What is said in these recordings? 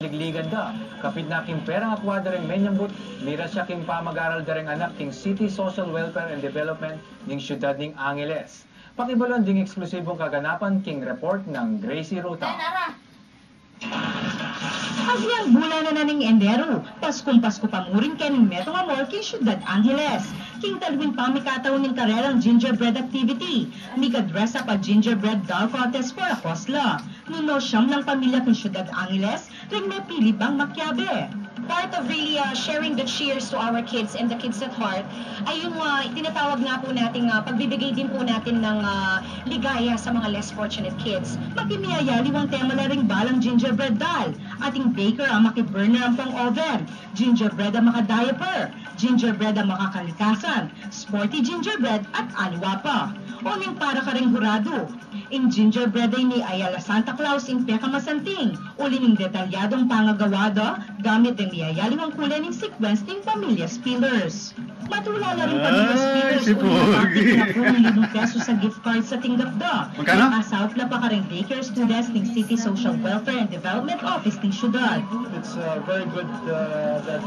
tigligan da. Kapit na king perang akwa dareng menyambut, mira siya king pamag-aral dareng anak king City Social Welfare and Development ning siyudad ning Angeles. Pakibalon ding eksklusibong kaganapan king report ng Gracie Ruta. Agyang bulan na ning Enero, Paskong-Pasko pa murin kaning Metro Amor king siyudad Angeles. King talwin pamikataw ning karerang gingerbread activity. Mikadresa pa gingerbread doll contest for a hosla. Nuno siyam ng pamilya king siyudad Angeles, ring may pili bang makyabe. Part of really sharing the cheers to our kids and the kids at heart ay yung tinatawag nga po natin pagbibigay din po natin ng ligaya sa mga less fortunate kids. Makimiyayali wang tema na ring balang gingerbread doll. Ating baker ang makiburner ang pang-oven. Gingerbread ang makadiaper. Gingerbread ang makakalikasan. Sporty gingerbread at aliwa pa. Uning para ka ring hurado. In gingerbread ay ni Ayala Santa Claus in Peka Masanting. Uli ning detalyadong pangagawado gamit ng miyayaliwang kulay ng sequence ng Pamilya Spillers. Matula na rin Pamilya Spillers si uli Pogi. na ₱1,000 sa gift card sa tinggapda. Magkano? Asaupla pa ka rin daycare students ng City Social Welfare and Development Office ng syudad. It's very good that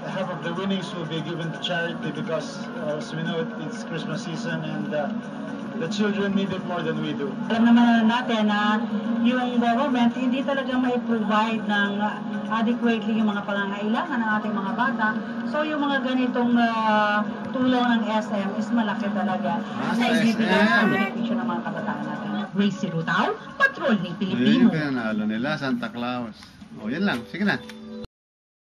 half of the winnings will be given to charity because as we know it's Christmas season and the children need it more than we do. Alam naman natin na yung government hindi talaga mai-provide ng adequately yung mga pangangailangan ng ating mga bata. So yung mga ganitong tulong ng SM is malaki talaga sa ibibigay sa benepisyo ng mga kabataan natin. Gracie Rutao, Patrol ng Yun Pilipino. yung pinanalo nila, Santa Claus. O, yan lang. Sige na.